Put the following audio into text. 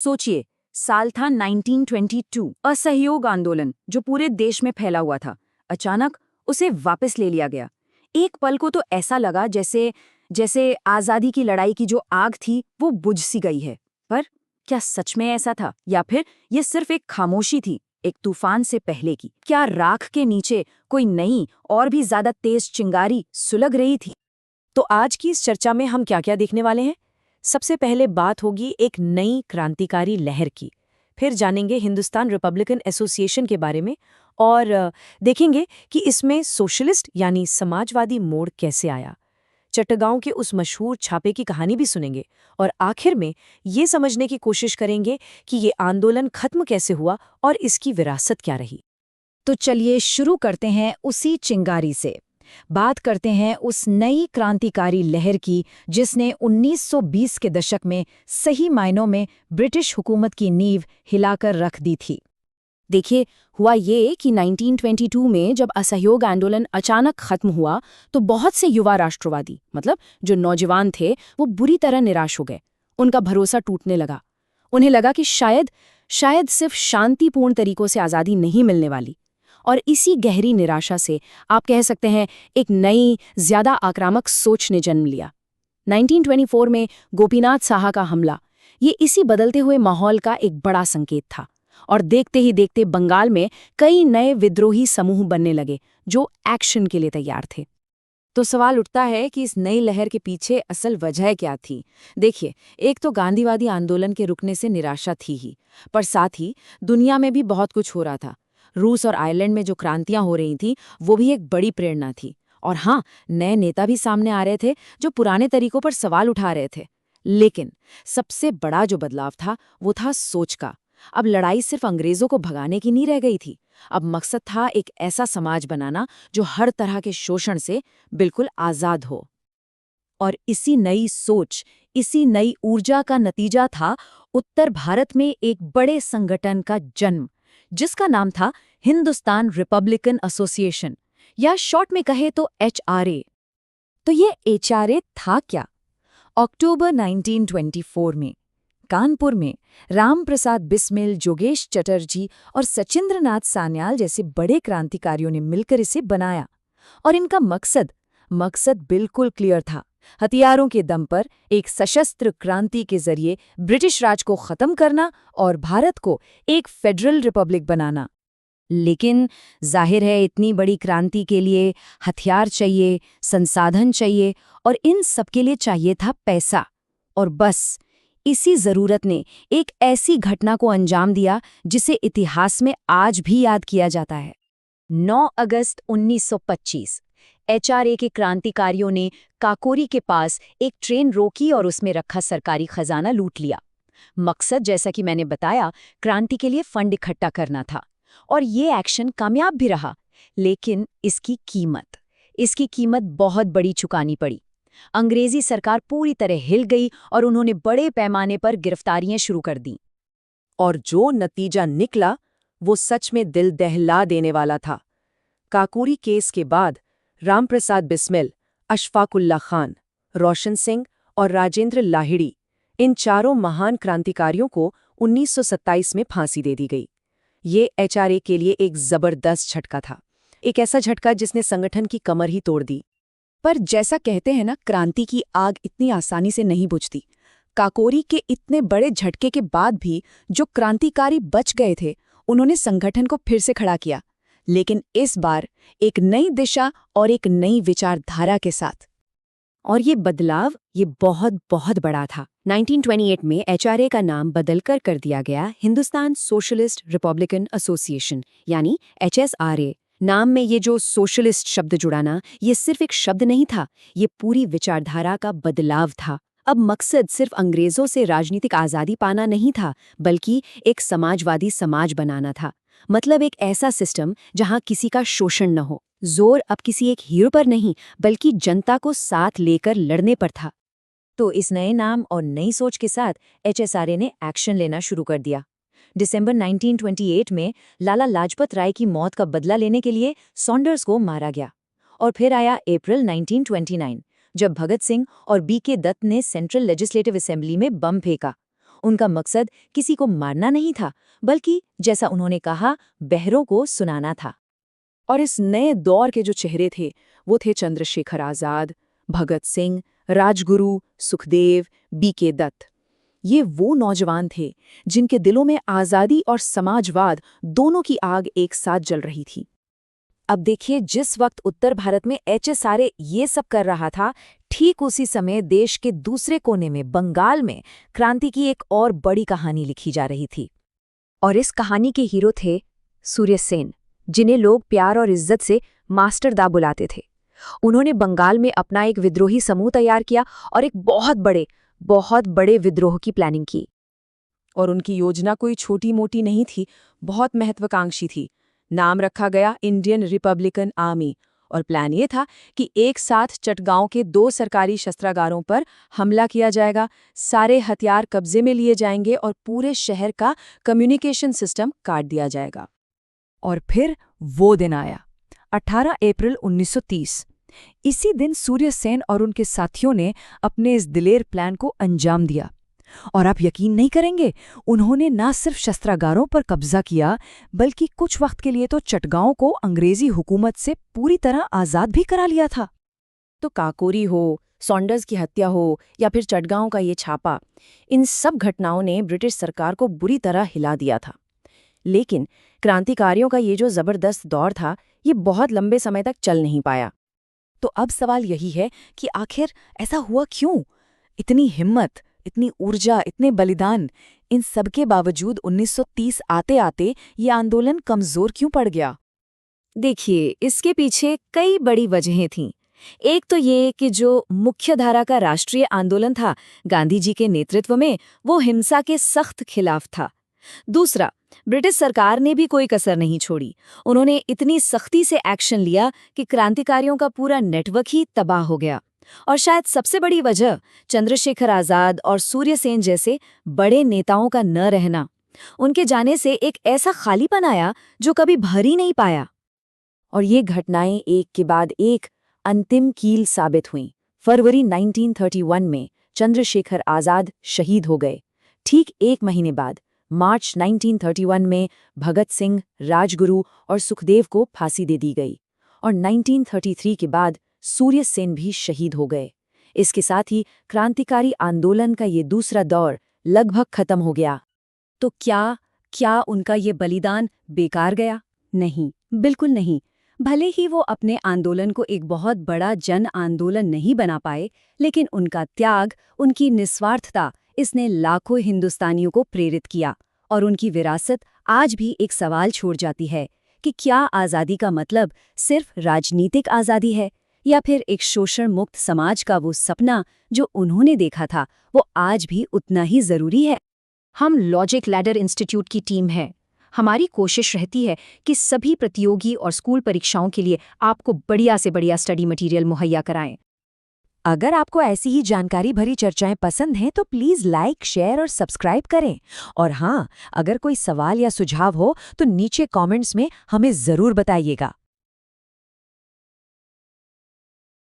सोचिए, साल था 1922। असहयोग आंदोलन जो पूरे देश में फैला हुआ था, अचानक उसे वापस ले लिया गया। एक पल को तो ऐसा लगा जैसे जैसे आजादी की लड़ाई की जो आग थी वो बुझ सी गई है। पर क्या सच में ऐसा था, या फिर ये सिर्फ एक खामोशी थी, एक तूफान से पहले की? क्या राख के नीचे कोई नई और भी ज्यादा तेज चिंगारी सुलग रही थी? तो आज की इस चर्चा में हम क्या क्या देखने वाले हैं? सबसे पहले बात होगी एक नई क्रांतिकारी लहर की। फिर जानेंगे हिंदुस्तान रिपब्लिकन एसोसिएशन के बारे में और देखेंगे कि इसमें सोशलिस्ट यानी समाजवादी मोड़ कैसे आया। चट्टगांव के उस मशहूर छापे की कहानी भी सुनेंगे और आखिर में ये समझने की कोशिश करेंगे कि ये आंदोलन खत्म कैसे हुआ और इसकी विरासत क्या रही। तो चलिए शुरू करते हैं उसी चिंगारी से। बात करते हैं उस नई क्रांतिकारी लहर की जिसने 1920 के दशक में सही मायनों में ब्रिटिश हुकूमत की नींव हिलाकर रख दी थी। देखिए, हुआ ये कि 1922 में जब असहयोग आंदोलन अचानक खत्म हुआ तो बहुत से युवा राष्ट्रवादी, मतलब जो नौजवान थे, वो बुरी तरह निराश हो गए। उनका भरोसा टूटने लगा। उन्हें लगा कि शायद सिर्फ शांतिपूर्ण तरीकों से आज़ादी नहीं मिलने वाली। और इसी गहरी निराशा से आप कह सकते हैं एक नई, ज्यादा आक्रामक सोच ने जन्म लिया। 1924 में गोपीनाथ साहा का हमला, ये इसी बदलते हुए माहौल का एक बड़ा संकेत था। और देखते ही देखते बंगाल में कई नए विद्रोही समूह बनने लगे जो एक्शन के लिए तैयार थे। तो सवाल उठता है कि इस नई लहर के पीछे असल वजह क्या थी? देखिए, एक तो गांधीवादी आंदोलन के रुकने से निराशा थी ही, पर साथ ही दुनिया में भी बहुत कुछ हो रहा था। रूस और आयरलैंड में जो क्रांतियां हो रही थीं, वो भी एक बड़ी प्रेरणा थी। और हाँ, नए नेता भी सामने आ रहे थे जो पुराने तरीकों पर सवाल उठा रहे थे। लेकिन सबसे बड़ा जो बदलाव था वो था सोच का। अब लड़ाई सिर्फ अंग्रेजों को भगाने की नहीं रह गई थी। अब मकसद था एक ऐसा समाज बनाना जो हर तरह के शोषण से बिल्कुल आजाद हो। और इसी नई सोच, इसी नई ऊर्जा का नतीजा था उत्तर भारत में एक बड़े संगठन का जन्म, जिसका नाम था हिंदुस्तान रिपब्लिकन एसोसिएशन, या शॉर्ट में कहे तो HRA। तो ये HRA था क्या? अक्टूबर 1924 में कानपुर में राम प्रसाद बिस्मिल, जोगेश चटर्जी और सचिंद्रनाथ सान्याल जैसे बड़े क्रांतिकारियों ने मिलकर इसे बनाया। और इनका मकसद बिल्कुल क्लियर था, हथियारों के दम पर एक सशस्त्र क्रांति के जरिए ब्रिटिश राज को खत्म करना और भारत को एक फेडरल रिपब्लिक बनाना। लेकिन जाहिर है, इतनी बड़ी क्रांति के लिए हथियार चाहिए, संसाधन चाहिए, और इन सब के लिए चाहिए था पैसा। और बस इसी जरूरत ने एक ऐसी घटना को अंजाम दिया जिसे इतिहास में आज भी याद किया जाता है। 9 अगस्त 1925 HRA के क्रांतिकारियों ने काकोरी के पास एक ट्रेन रोकी और उसमें रखा सरकारी खजाना लूट लिया। मकसद, जैसा कि मैंने बताया, क्रांति के लिए फंड इकट्ठा करना था। और ये एक्शन कामयाब भी रहा, लेकिन इसकी कीमत बहुत बड़ी चुकानी पड़ी। अंग्रेजी सरकार पूरी तरह हिल गई और उन्होंने बड़े पैमाने पर गिरफ्तारियां शुरू कर दीं। और जो नतीजा निकला वो सच में दिल दहला देने वाला था। काकोरी केस के बाद रामप्रसाद बिस्मिल, अशफाकुल्ला खान, रोशन सिंह और राजेंद्र लाहिड़ी, इन चारों महान क्रांतिकारियों को 1927 में फांसी दे दी गई। ये HRA के लिए एक जबरदस्त झटका था, एक ऐसा झटका जिसने संगठन की कमर ही तोड़ दी। पर जैसा कहते हैं ना, क्रांति की आग इतनी आसानी से नहीं बुझती। काकोरी के इतने बड़े झटके के बाद भी जो क्रांतिकारी बच गए थे, उन्होंने संगठन को फिर से खड़ा किया, लेकिन इस बार एक नई दिशा और एक नई विचारधारा के साथ। और ये बदलाव बहुत बहुत बड़ा था। 1928 में HRA का नाम बदलकर कर दिया गया हिंदुस्तान सोशलिस्ट रिपब्लिकन एसोसिएशन, यानी HSRA। नाम में ये जो सोशलिस्ट शब्द जुड़ाना, ये सिर्फ एक शब्द नहीं था, ये पूरी विचारधारा का बदलाव था। अब मकसद सिर्फ अंग्रेजों से राजनीतिक आज़ादी पाना नहीं था, बल्कि एक समाजवादी समाज बनाना था। मतलब एक ऐसा सिस्टम जहां किसी का शोषण न हो। जोर अब किसी एक हीरो पर नहीं, बल्कि जनता को साथ लेकर लड़ने पर था। तो इस नए नाम और नई सोच के साथ HSRA ने एक्शन लेना शुरू कर दिया। दिसंबर 1928 में लाला लाजपत राय की मौत का बदला लेने के लिए सॉन्डर्स को मारा गया। और फिर आया अप्रैल 1929, जब भगत सिंह और BK दत्त ने सेंट्रल लेजिस्लेटिव असेंबली में बम फेंका। उनका मकसद किसी को मारना नहीं था, बल्कि जैसा उन्होंने कहा, बहरों को सुनाना था। और इस नए दौर के जो चेहरे थे, वो थे चंद्रशेखर आजाद, भगत सिंह, राजगुरु, सुखदेव, बीके दत्त। ये वो नौजवान थे जिनके दिलों में आज़ादी और समाजवाद दोनों की आग एक साथ जल रही थी। अब देखिए, जिस वक्त उत्तर भारत में HSRA ये सब कर रहा था, ठीक उसी समय देश के दूसरे कोने में बंगाल में क्रांति की एक और बड़ी कहानी लिखी जा रही थी। और इस कहानी के हीरो थे सूर्य सेन, जिन्हें लोग प्यार और इज्जत से मास्टर दा बुलाते थे। उन्होंने बंगाल में अपना एक विद्रोही समूह तैयार किया और एक बहुत बड़े विद्रोह की प्लानिंग की। और उनकी योजना कोई छोटी मोटी नहीं थी, बहुत महत्वाकांक्षी थी। नाम रखा गया इंडियन रिपब्लिकन आर्मी, और प्लान ये था कि एक साथ चटगांव के 2 सरकारी शस्त्रागारों पर हमला किया जाएगा, सारे हथियार कब्जे में लिए जाएंगे और पूरे शहर का कम्युनिकेशन सिस्टम काट दिया जाएगा। और फिर वो दिन आया, 18 अप्रैल 1930। इसी दिन सूर्य सेन और उनके साथियों ने अपने इस दिलेर प्लान को अंजाम दिया। और आप यकीन नहीं करेंगे, उन्होंने न सिर्फ शस्त्रागारों पर कब्जा किया, बल्कि कुछ वक्त के लिए तो चटगांव को अंग्रेजी हुकूमत से पूरी तरह आज़ाद भी करा लिया था। तो काकोरी हो, सॉन्डर्स की हत्या हो या फिर चटगांव का ये छापा, इन सब घटनाओं ने ब्रिटिश सरकार को बुरी तरह हिला दिया था। लेकिन क्रांतिकारियों का ये जो जबरदस्त दौर था, ये बहुत लंबे समय तक चल नहीं पाया। तो अब सवाल यही है कि आखिर ऐसा हुआ क्यों? इतनी हिम्मत, इतनी ऊर्जा, इतने बलिदान, इन सब के बावजूद 1930 आते आते ये आंदोलन कमजोर क्यों पड़ गया? देखिए, इसके पीछे कई बड़ी वजहें थीं। एक तो ये कि जो मुख्य धारा का राष्ट्रीय आंदोलन था गांधी जी के नेतृत्व में, वो हिंसा के सख्त खिलाफ था। दूसरा, ब्रिटिश सरकार ने भी कोई कसर नहीं छोड़ी। उन्होंने इतनी सख्ती से एक्शन लिया कि क्रांतिकारियों का पूरा नेटवर्क ही तबाह हो गया। और शायद सबसे बड़ी वजह चंद्रशेखर आजाद और सूर्य सेन जैसे बड़े नेताओं का न रहना। उनके जाने से एक ऐसा खालीपन आया जो कभी भर ही नहीं पाया। और ये घटनाएं एक के बाद एक अंतिम कील साबित हुईं। फरवरी 1931 में चंद्रशेखर आजाद शहीद हो गए। ठीक 1 महीने बाद मार्च 1931 में भगत सिंह, राजगुरु और सुखदेव को फांसी दे दी गई। और 1933 के बाद सूर्य सेन भी शहीद हो गए। इसके साथ ही क्रांतिकारी आंदोलन का ये दूसरा दौर लगभग खत्म हो गया। तो क्या उनका ये बलिदान बेकार गया? नहीं, बिल्कुल नहीं। भले ही वो अपने आंदोलन को एक बहुत बड़ा जन आंदोलन नहीं बना पाए, लेकिन उनका त्याग, उनकी निस्वार्थता, इसने लाखों हिंदुस्तानियों को प्रेरित किया। और उनकी विरासत आज भी एक सवाल छोड़ जाती है कि क्या आज़ादी का मतलब सिर्फ राजनीतिक आज़ादी है, या फिर एक शोषण मुक्त समाज का वो सपना जो उन्होंने देखा था, वो आज भी उतना ही ज़रूरी है। हम लॉजिक लैडर इंस्टीट्यूट की टीम है। हमारी कोशिश रहती है कि सभी प्रतियोगी और स्कूल परीक्षाओं के लिए आपको बढ़िया से बढ़िया स्टडी मटेरियल मुहैया कराएं। अगर आपको ऐसी ही जानकारी भरी चर्चाएं पसंद हैं तो प्लीज़ लाइक, शेयर और सब्सक्राइब करें। और हाँ, अगर कोई सवाल या सुझाव हो तो नीचे कमेंट्स में हमें ज़रूर बताइएगा।